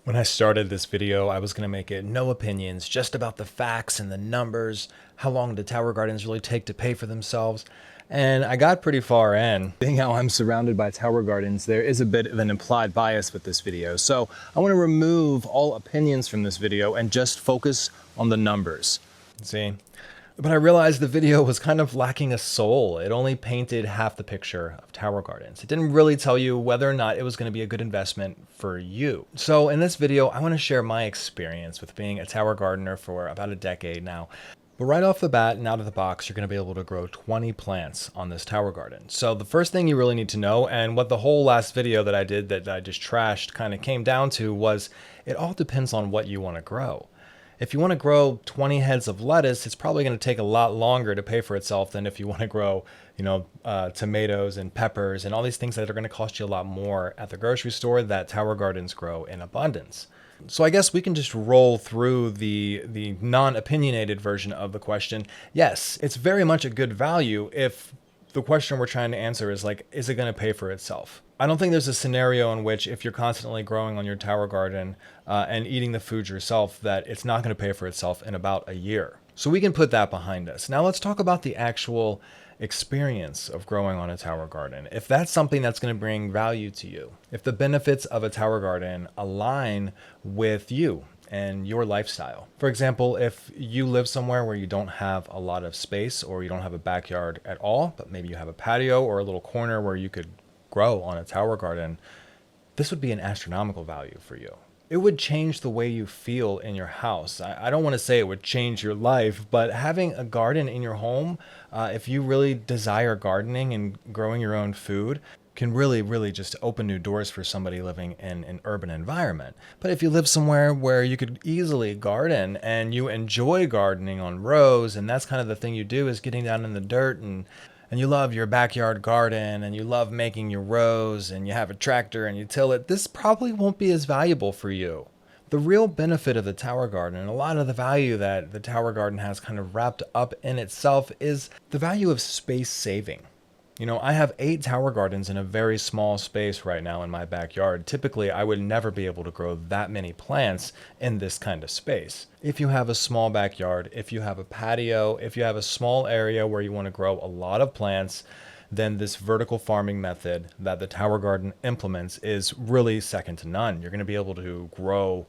When I started this video, I was going to make it no opinions, just about the facts and the numbers, how long do tower gardens really take to pay for themselves. And I got pretty far in. Being how I'm surrounded by tower gardens, there is a bit of an implied bias with this video. So I want to remove all opinions from this video and just focus on the numbers. See? But I realized the video was kind of lacking a soul. It only painted half the picture of tower gardens. It didn't really tell you whether or not it was going to be a good investment for you. So in this video, I want to share my experience with being a tower gardener for about a decade now. But right off the bat and out of the box, you're going to be able to grow 20 plants on this tower garden. So the first thing you really need to know, and what the whole last video that I did that I just trashed kind of came down to, was it all depends on what you want to grow. If you want to grow 20 heads of lettuce, it's probably going to take a lot longer to pay for itself than if you want to grow, tomatoes and peppers and all these things that are going to cost you a lot more at the grocery store that tower gardens grow in abundance. So I guess we can just roll through the non-opinionated version of the question. Yes, it's very much a good value if the question we're trying to answer is like, is it going to pay for itself? I don't think there's a scenario in which if you're constantly growing on your tower garden and eating the food yourself, that it's not going to pay for itself in about a year. So we can put that behind us. Now let's talk about the actual experience of growing on a tower garden. If that's something that's going to bring value to you, if the benefits of a tower garden align with you and your lifestyle. For example, if you live somewhere where you don't have a lot of space or you don't have a backyard at all, but maybe you have a patio or a little corner where you could grow on a tower garden, this would be an astronomical value for you. It would change the way you feel in your house. I don't want to say it would change your life, but having a garden in your home, if you really desire gardening and growing your own food, can really just open new doors for somebody living in an urban environment. But if you live somewhere where you could easily garden and you enjoy gardening on rows, and that's kind of the thing you do, is getting down in the dirt, and you love your backyard garden and you love making your rows and you have a tractor and you till it, this probably won't be as valuable for you. The real benefit of the tower garden, and a lot of the value that the tower garden has kind of wrapped up in itself, is the value of space saving. I have 8 tower gardens in a very small space right now in my backyard. Typically, I would never be able to grow that many plants in this kind of space. If you have a small backyard, if you have a patio, if you have a small area where you want to grow a lot of plants, then this vertical farming method that the tower garden implements is really second to none. You're going to be able to grow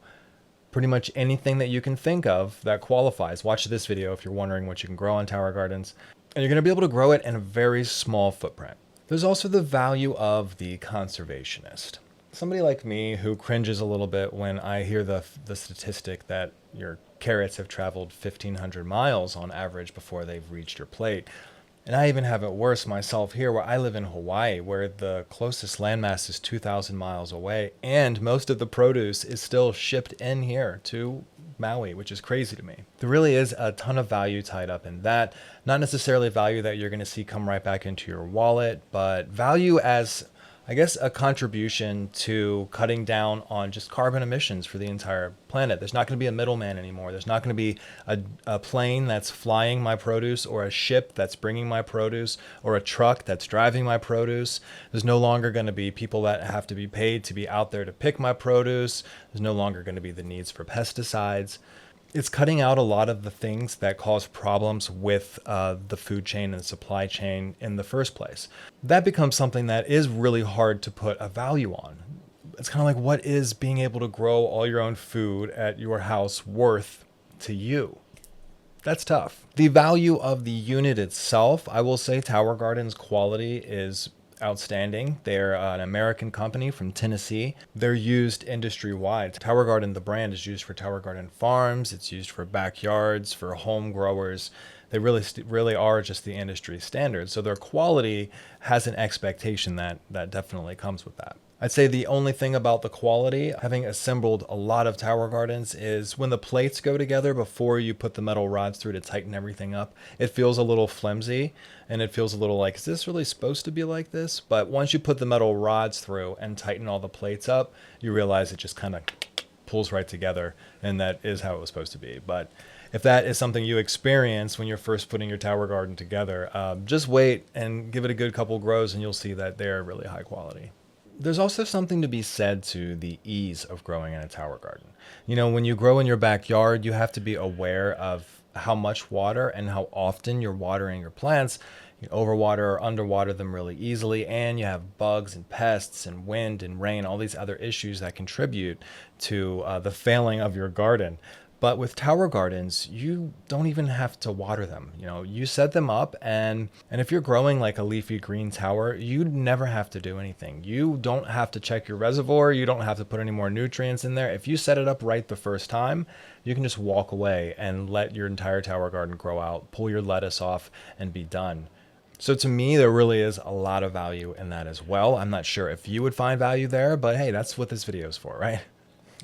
pretty much anything that you can think of that qualifies. Watch this video if you're wondering what you can grow on tower gardens. And you're going to be able to grow it in a very small footprint. There's also the value of the conservationist. Somebody like me who cringes a little bit when I hear the statistic that your carrots have traveled 1,500 miles on average before they've reached your plate. And I even have it worse myself here, where I live in Hawaii, where the closest landmass is 2,000 miles away, and most of the produce is still shipped in here to Maui, which is crazy to me. There really is a ton of value tied up in that. Not necessarily value that you're going to see come right back into your wallet, but value as, I guess, a contribution to cutting down on just carbon emissions for the entire planet. There's not going to be a middleman anymore. There's not going to be a plane that's flying my produce, or a ship that's bringing my produce, or a truck that's driving my produce. There's no longer going to be people that have to be paid to be out there to pick my produce. There's no longer going to be the needs for pesticides. It's cutting out a lot of the things that cause problems with the food chain and the supply chain in the first place. That becomes something that is really hard to put a value on. It's kind of like, what is being able to grow all your own food at your house worth to you? That's tough. The value of the unit itself, I will say Tower Gardens quality is outstanding. They're an American company from Tennessee. They're used industry-wide. Tower Garden, the brand, is used for Tower Garden farms. It's used for backyards, for home growers. They really are just the industry standard. So their quality has an expectation that definitely comes with that. I'd say the only thing about the quality, having assembled a lot of tower gardens, is when the plates go together before you put the metal rods through to tighten everything up, it feels a little flimsy and it feels a little like, is this really supposed to be like this? But once you put the metal rods through and tighten all the plates up, you realize it just kind of pulls right together, and that is how it was supposed to be. But if that is something you experience when you're first putting your tower garden together, just wait and give it a good couple grows and you'll see that they're really high quality. There's also something to be said to the ease of growing in a tower garden. You know, when you grow in your backyard, you have to be aware of how much water and how often you're watering your plants. You overwater or underwater them really easily, and you have bugs and pests and wind and rain, all these other issues that contribute to the failing of your garden. But with tower gardens, you don't even have to water them. You know, you set them up, and if you're growing like a leafy green tower, you never have to do anything. You don't have to check your reservoir. You don't have to put any more nutrients in there. If you set it up right the first time, you can just walk away and let your entire tower garden grow out, pull your lettuce off, and be done. So to me, there really is a lot of value in that as well. I'm not sure if you would find value there, but hey, that's what this video is for, right?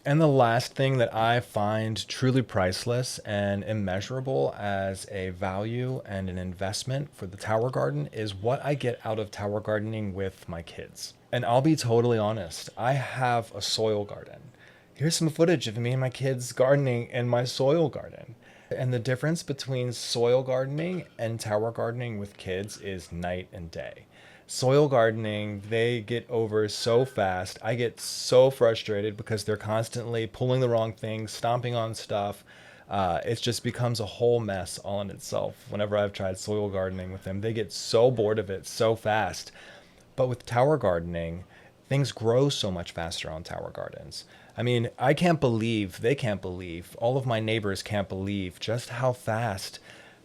And the last thing that I find truly priceless and immeasurable as a value and an investment for the tower garden is what I get out of tower gardening with my kids. And I'll be totally honest, I have a soil garden. Here's some footage of me and my kids gardening in my soil garden. And the difference between soil gardening and tower gardening with kids is night and day. Soil gardening, they get over so fast. I get so frustrated because they're constantly pulling the wrong things, stomping on stuff. It just becomes a whole mess all in itself. Whenever I've tried soil gardening with them, they get so bored of it so fast. But with tower gardening, things grow so much faster on tower gardens. I mean, I can't believe, they can't believe, all of my neighbors can't believe just how fast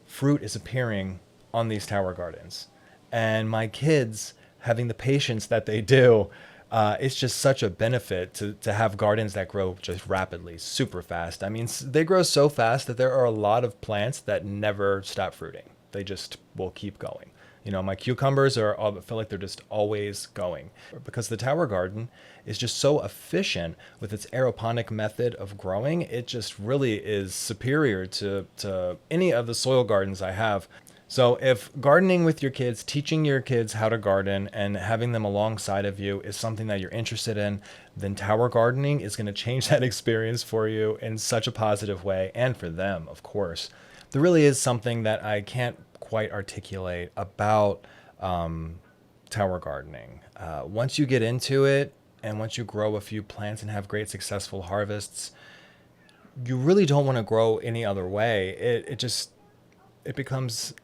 fruit is appearing on these tower gardens. And my kids having the patience that they do, it's just such a benefit to have gardens that grow just rapidly, super fast. I mean, they grow so fast that there are a lot of plants that never stop fruiting. They just will keep going. You know, my cucumbers I feel like they're just always going because the tower garden is just so efficient with its aeroponic method of growing. It just really is superior to any of the soil gardens I have. So if gardening with your kids, teaching your kids how to garden and having them alongside of you is something that you're interested in, then tower gardening is going to change that experience for you in such a positive way, and for them, of course. There really is something that I can't quite articulate about tower gardening. Once you get into it and once you grow a few plants and have great successful harvests, you really don't want to grow any other way. It becomes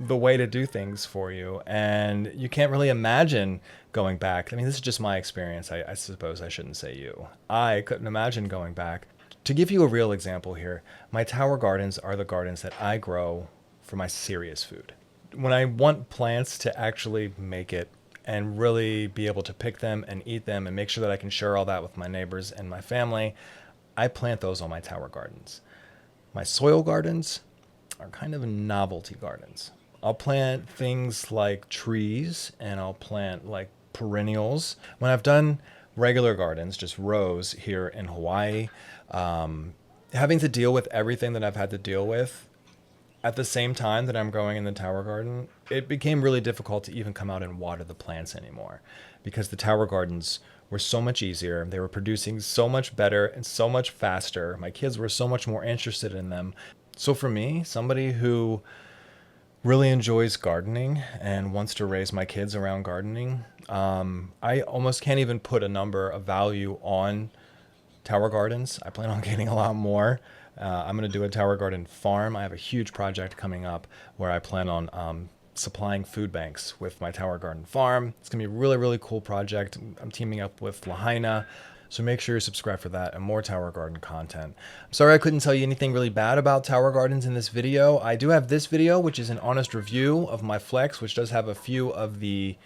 the way to do things for you, and you can't really imagine going back. I mean, this is just my experience. I suppose I shouldn't say you. I couldn't imagine going back. To give you a real example here, my tower gardens are the gardens that I grow for my serious food. When I want plants to actually make it and really be able to pick them and eat them and make sure that I can share all that with my neighbors and my family, I plant those on my tower gardens. My soil gardens are kind of novelty gardens. I'll plant things like trees and I'll plant like perennials. When I've done regular gardens, just rows here in Hawaii, having to deal with everything that I've had to deal with at the same time that I'm growing in the tower garden, it became really difficult to even come out and water the plants anymore because the tower gardens were so much easier. They were producing so much better and so much faster. My kids were so much more interested in them. So for me, somebody who really enjoys gardening and wants to raise my kids around gardening, I almost can't even put a number of value on tower gardens. I plan on getting a lot more. I'm going to do a tower garden farm. I have a huge project coming up where I plan on supplying food banks with my tower garden farm. It's going to be a really, really cool project. I'm teaming up with Lahaina. So make sure you subscribe for that and more tower garden content. I'm sorry I couldn't tell you anything really bad about tower gardens in this video. I do have this video, which is an honest review of my Flex, which does have a few of the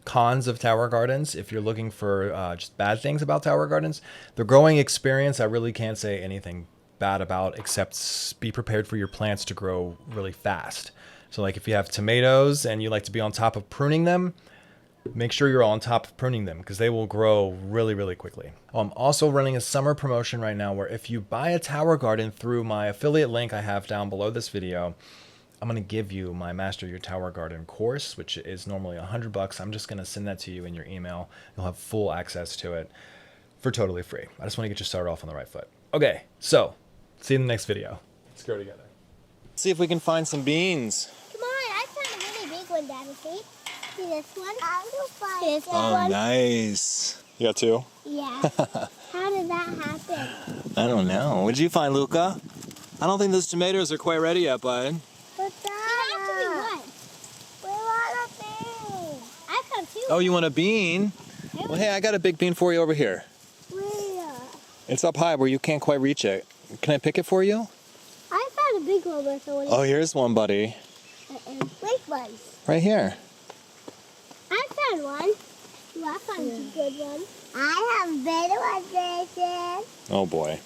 cons of tower gardens. If you're looking for just bad things about tower gardens, the growing experience, I really can't say anything bad about, except be prepared for your plants to grow really fast. So like if you have tomatoes and you like to be on top of pruning them, make sure you're on top of pruning them because they will grow really, really quickly. I'm also running a summer promotion right now where if you buy a tower garden through my affiliate link I have down below this video, I'm going to give you my Master Your Tower Garden course, which is normally $100. I'm just going to send that to you in your email. You'll have full access to it for totally free. I just want to get you started off on the right foot. Okay, so see you in the next video. Let's go together. See if we can find some beans. Come on, I found a really big one, Daddy. See? See this one? See this Oh, one? nice. You got 2? Yeah. How did that happen? I don't know. What did you find, Luca? I don't think those tomatoes are quite ready yet, bud. What's that? It has to be one. We want a bean. I found 2. Oh, you want a bean? Well, hey, I got a big bean for you over here. Where? It's up high where you can't quite reach it. Can I pick it for you? I found a big one with the one. Oh, here's one, buddy. Big ones. Right here. I found one. Well, I found 2 good ones. I have better ones, Jason. Oh, boy.